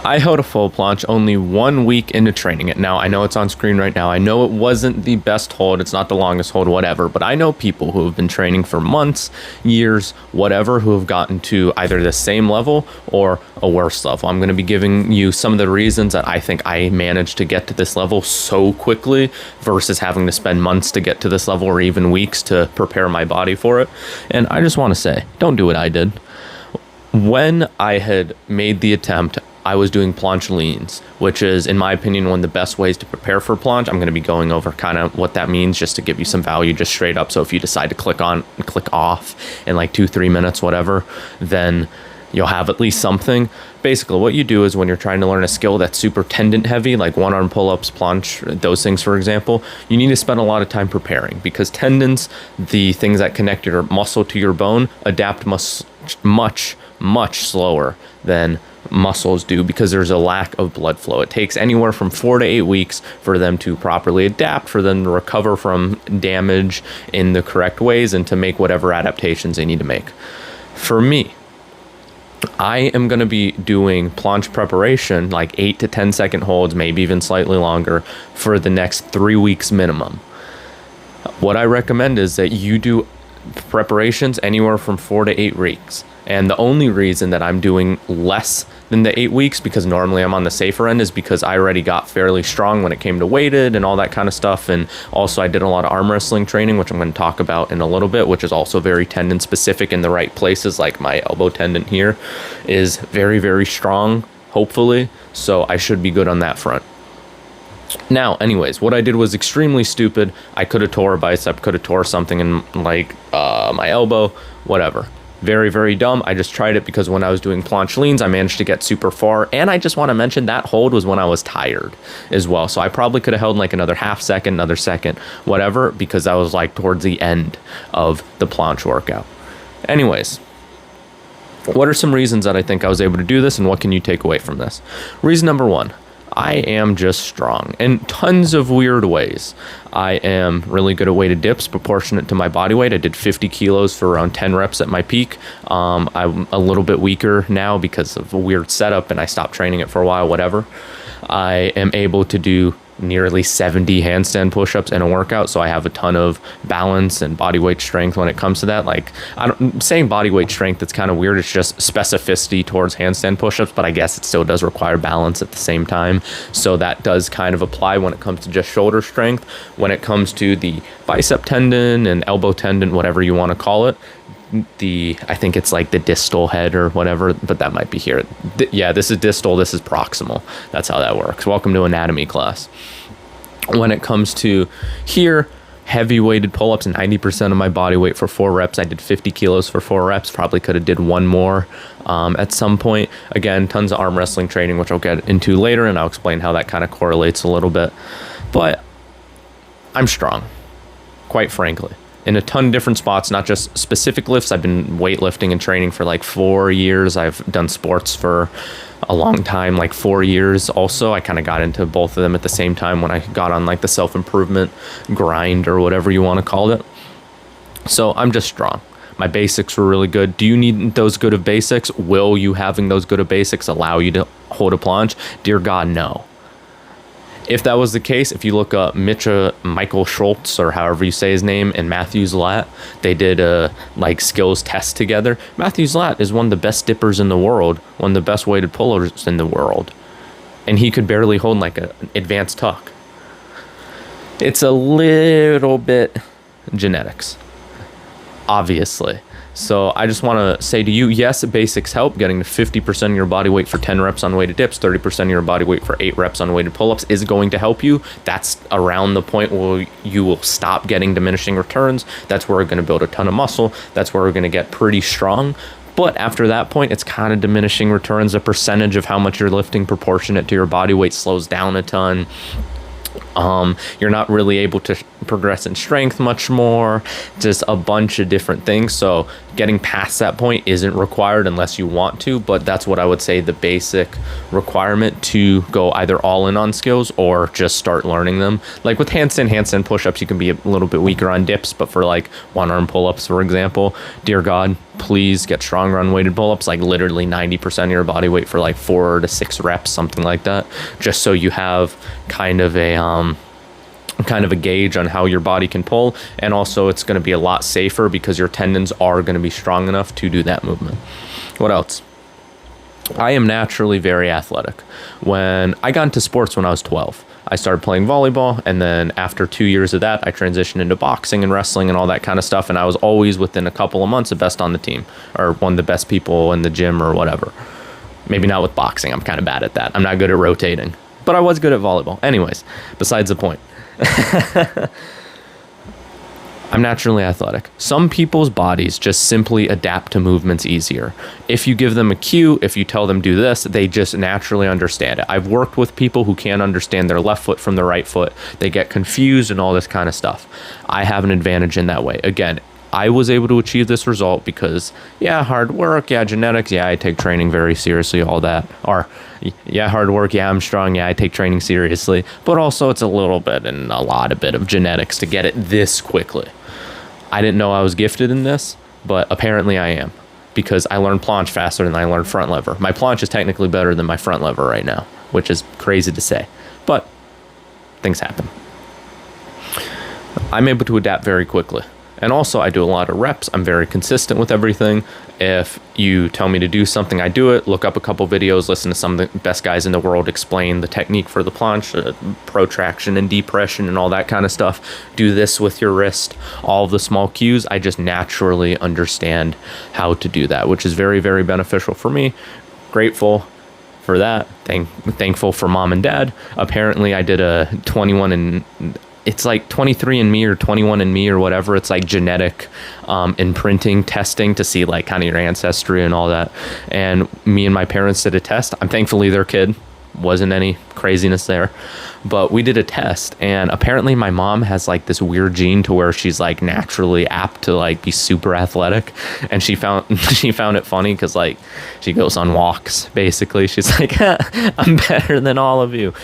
I held a full planche only 1 week into training it. Now, I know it's on screen right now. I know it wasn't the best hold. It's not the longest hold, whatever. But I know people who have been training for months, years, whatever, who have gotten to either the same level or a worse level. I'm going to be giving you some of the reasons that I think I managed to get to this level so quickly versus having to spend months to get to this level or even weeks to prepare my body for it. And I just want to say, don't do what I did. When I had made the attempt, I was doing planche leans, which is, in my opinion, one of the best ways to prepare for planche. I'm going to be going over kind of what that means just to give you some value just straight up. So if you decide to click on and click off in like 2-3 minutes, whatever, then you'll have at least something. Basically, what you do is when you're trying to learn a skill that's super tendon heavy, like one arm pull-ups, planche, those things, for example, you need to spend a lot of time preparing because tendons, the things that connect your muscle to your bone, adapt much slower than muscles do because there's a lack of blood flow. It takes anywhere from 4 to 8 weeks for them to properly adapt, for them to recover from damage in the correct ways and to make whatever adaptations they need to make. For me, I am going to be doing planche preparation, like 8 to 10 second holds, maybe even slightly longer, for the next 3 weeks minimum. What I recommend is that you do preparations anywhere from 4 to 8 weeks. And the only reason that I'm doing less than the 8 weeks, because normally I'm on the safer end, is because I already got fairly strong when it came to weighted and all that kind of stuff. And also I did a lot of arm wrestling training, which I'm going to talk about in a little bit, which is also very tendon specific in the right places. Like my elbow tendon here is very, very strong, hopefully. So I should be good on that front. Now, anyways, what I did was extremely stupid. I could have tore a bicep, could have tore something in like my elbow, whatever. Very, very dumb. I just tried it because when I was doing planche leans, I managed to get super far. And I just want to mention that hold was when I was tired as well. So I probably could have held like another half second, another second, whatever, because I was like towards the end of the planche workout. Anyways, what are some reasons that I think I was able to do this and what can you take away from this? Reason number one, I am just strong in tons of weird ways. I am really good at weighted dips proportionate to my body weight. I did 50 kilos for around 10 reps at my peak. I'm a little bit weaker now because of a weird setup and I stopped training it for a while, whatever. I am able to do nearly 70 handstand push-ups in a workout, so I have a ton of balance and body weight strength when it comes to that. Like, saying body weight strength, it's kind of weird. It's just specificity towards handstand push-ups, but I guess it still does require balance at the same time. So that does kind of apply when it comes to just shoulder strength. When it comes to the bicep tendon and elbow tendon, whatever you want to call it, I think it's like the distal head or whatever, but that might be here. Yeah, this is distal, this is proximal. That's how that works. Welcome to anatomy class. When it comes to here, heavy weighted pull-ups and 90% of my body weight for 4 reps. I did 50 kilos for 4 reps. Probably could have did one more at some point. Again, tons of arm wrestling training, which I'll get into later, and I'll explain how that kind of correlates a little bit. But I'm strong, quite frankly, in a ton of different spots, not just specific lifts. I've been weightlifting and training for like 4 years. I've done sports for a long time, like 4 years also. I kind of got into both of them at the same time when I got on like the self-improvement grind or whatever you want to call it. So I'm just strong. My basics were really good. Do you need those good of basics? Will you having those good of basics allow you to hold a planche? Dear God, no. If that was the case, if you look up Michael Schultz, or however you say his name, and Matthew Zlat, they did a like skills test together. Matthew Zlat is one of the best dippers in the world, one of the best weighted pullers in the world, and he could barely hold like an advanced tuck. It's a little bit genetics, obviously. So I just want to say to you, yes, basics help. Getting to 50% of your body weight for 10 reps on weighted dips, 30% of your body weight for 8 reps on weighted pull-ups is going to help you. That's around the point where you will stop getting diminishing returns. That's where we're going to build a ton of muscle. That's where we're going to get pretty strong. But after that point, it's kind of diminishing returns. The percentage of how much you're lifting proportionate to your body weight slows down a ton. You're not really able to progress in strength much more, just a bunch of different things. So getting past that point isn't required unless you want to, but that's what I would say the basic requirement to go either all in on skills or just start learning them. Like with handstand push-ups, you can be a little bit weaker on dips, but for like one arm pull-ups, for example, dear God, please get stronger on weighted pull-ups, like literally 90% of your body weight for like 4 to 6 reps, something like that, just so you have kind of a gauge on how your body can pull. And also it's going to be a lot safer because your tendons are going to be strong enough to do that movement. What else? I am naturally very athletic. When I got into sports when I was 12, I started playing volleyball, and then after 2 years of that, I transitioned into boxing and wrestling and all that kind of stuff, and I was always within a couple of months the best on the team, or one of the best people in the gym or whatever. Maybe not with boxing, I'm kind of bad at that. I'm not good at rotating, but I was good at volleyball. Anyways, besides the point. I'm naturally athletic. Some people's bodies just simply adapt to movements easier. If you give them a cue, if you tell them do this, they just naturally understand it. I've worked with people who can't understand their left foot from their right foot. They get confused and all this kind of stuff. I have an advantage in that way. Again, I was able to achieve this result because, yeah, hard work, yeah, genetics, yeah, I take training very seriously, all that. Or, yeah, hard work, yeah, I'm strong, yeah, I take training seriously. But also it's a little bit and a lot of genetics to get it this quickly. I didn't know I was gifted in this, but apparently I am, because I learned planche faster than I learned front lever. My planche is technically better than my front lever right now, which is crazy to say, but things happen. I'm able to adapt very quickly. And also, I do a lot of reps. I'm very consistent with everything. If you tell me to do something, I do it. Look up a couple videos, listen to some of the best guys in the world explain the technique for the planche, protraction and depression and all that kind of stuff. Do this with your wrist, all of the small cues. I just naturally understand how to do that, which is very, very beneficial for me. Grateful for that. Thankful for mom and dad. Apparently, I did a 21 and... It's like 23andMe or 21andMe or whatever. It's like genetic imprinting testing to see like kind of your ancestry and all that. And me and my parents did a test. I'm thankfully their kid. Wasn't any craziness there. But we did a test, and apparently my mom has like this weird gene to where she's like naturally apt to like be super athletic. And she found it funny because like she goes on walks basically. She's like, I'm better than all of you.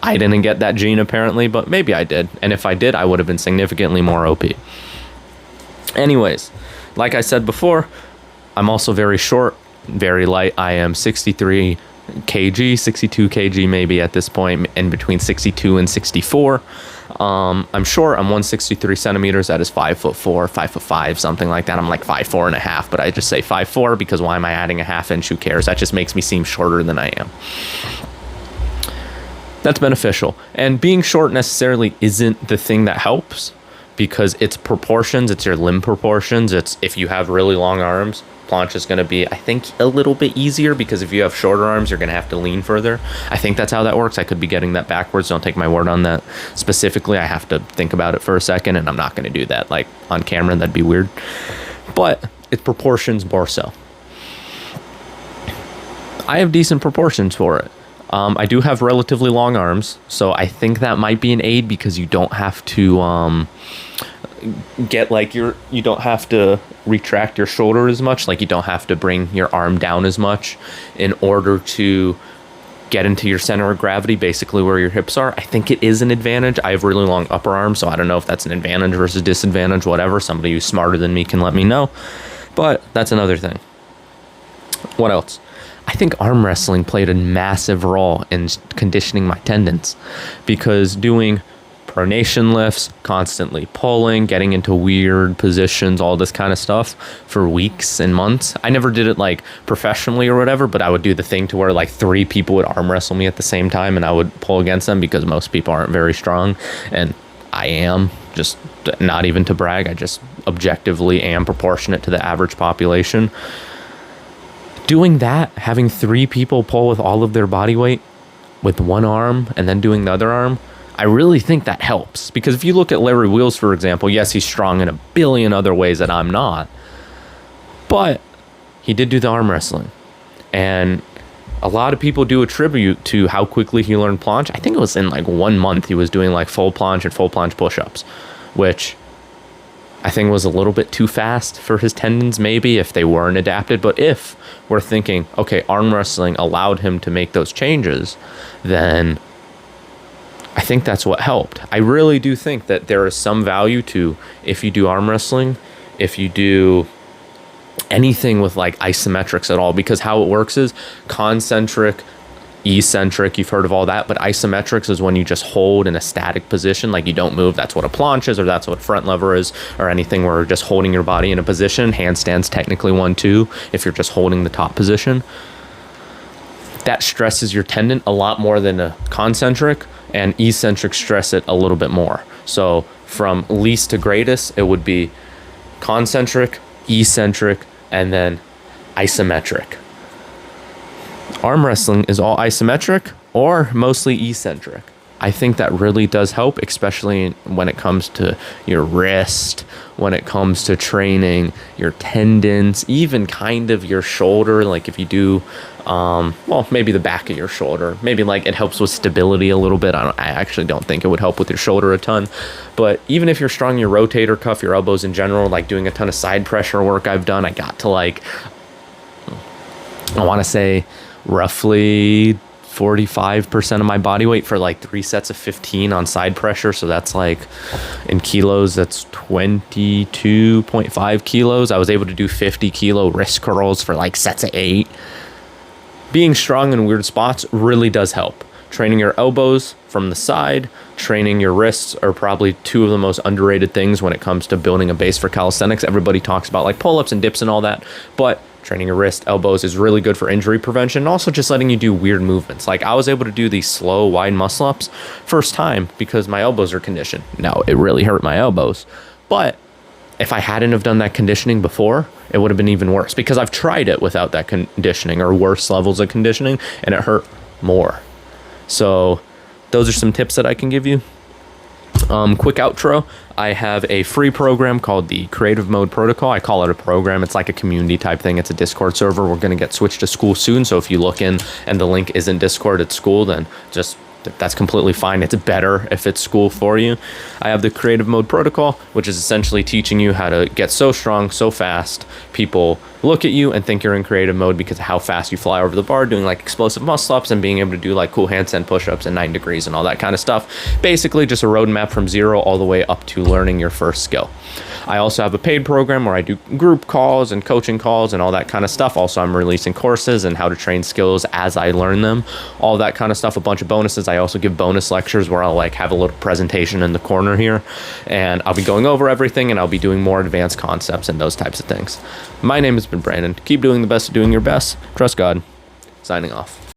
I didn't get that gene apparently, but maybe I did. And if I did, I would have been significantly more OP. Anyways, like I said before, I'm also very short, very light. I am 63 kg, 62 kg maybe at this point, in between 62 and 64. I'm short. I'm 163 centimeters. That is 5'4", 5'5", something like that. I'm like 5'4" and a half, but I just say 5'4" because why am I adding a half inch? Who cares? That just makes me seem shorter than I am. That's beneficial. And being short necessarily isn't the thing that helps, because it's proportions, it's your limb proportions. It's if you have really long arms, planche is going to be, I think, a little bit easier, because if you have shorter arms, you're going to have to lean further. I think that's how that works. I could be getting that backwards. Don't take my word on that specifically. I have to think about it for a second, and I'm not going to do that like on camera. That'd be weird. But it's proportions more so. I have decent proportions for it. I do have relatively long arms, so I think that might be an aid, because you don't have to get like you don't have to retract your shoulder as much. Like you don't have to bring your arm down as much in order to get into your center of gravity, basically where your hips are. I think it is an advantage. I have really long upper arms, so I don't know if that's an advantage versus disadvantage, whatever. Somebody who's smarter than me can let me know, but that's another thing. What else? I think arm wrestling played a massive role in conditioning my tendons, because doing pronation lifts, constantly pulling, getting into weird positions, all this kind of stuff for weeks and months. I never did it like professionally or whatever, but I would do the thing to where like 3 people would arm wrestle me at the same time, and I would pull against them, because most people aren't very strong, and I am, just not even to brag. I just objectively am proportionate to the average population. Doing that, having 3 people pull with all of their body weight with one arm and then doing the other arm, I really think that helps. Because if you look at Larry Wheels, for example, yes, he's strong in a billion other ways that I'm not, but he did do the arm wrestling. And a lot of people do attribute to how quickly he learned planche. I think it was in like 1 month he was doing like full planche and full planche push-ups, which I think was a little bit too fast for his tendons, maybe, if they weren't adapted. But if we're thinking, okay, arm wrestling allowed him to make those changes, then I think that's what helped. I really do think that there is some value to, if you do arm wrestling, if you do anything with like isometrics at all, because how it works is concentric, eccentric, you've heard of all that, but isometrics is when you just hold in a static position, like you don't move. That's what a planche is, or that's what a front lever is, or anything where you're just holding your body in a position. Handstands technically one too, if you're just holding the top position. That stresses your tendon a lot more than a concentric, and eccentric stress it a little bit more. So from least to greatest, it would be concentric, eccentric, and then isometric. Arm wrestling is all isometric or mostly eccentric. I think that really does help, especially when it comes to your wrist, when it comes to training your tendons, even kind of your shoulder. Like if you do, well, maybe the back of your shoulder, maybe like it helps with stability a little bit. I actually don't think it would help with your shoulder a ton, but even if you're strong, your rotator cuff, your elbows in general, like doing a ton of side pressure work I've done, I got to like, I want to say roughly 45% of my body weight for like 3 sets of 15 on side pressure. So that's like in kilos, that's 22.5 kilos. I was able to do 50 kilo wrist curls for like sets of 8. Being strong in weird spots really does help. Training your elbows from the side, training your wrists are probably two of the most underrated things when it comes to building a base for calisthenics. Everybody talks about like pull-ups and dips and all that, but training your wrist, elbows is really good for injury prevention, and also just letting you do weird movements. Like I was able to do these slow, wide muscle ups first time because my elbows are conditioned. Now, it really hurt my elbows, but if I hadn't have done that conditioning before, it would have been even worse, because I've tried it without that conditioning or worse levels of conditioning, and it hurt more. So those are some tips that I can give you. Quick outro. I have a free program called the Creative Mode Protocol. I call it a program. It's like a community type thing. It's a Discord server. We're going to get switched to school soon. So if you look in and the link isn't Discord at school, then just that's completely fine. It's better if it's school for you. I have the Creative Mode Protocol, which is essentially teaching you how to get so strong, so fast. People look at you and think you're in creative mode because of how fast you fly over the bar, doing like explosive muscle ups and being able to do like cool handstand push-ups and 9 degrees and all that kind of stuff. Basically just a roadmap from 0 all the way up to learning your first skill. I also have a paid program where I do group calls and coaching calls and all that kind of stuff. Also, I'm releasing courses and how to train skills as I learn them, all that kind of stuff, a bunch of bonuses. I also give bonus lectures where I'll like have a little presentation in the corner here, and I'll be going over everything, and I'll be doing more advanced concepts and those types of things. My name has been Brandon. Keep doing the best at doing your best. Trust God. Signing off.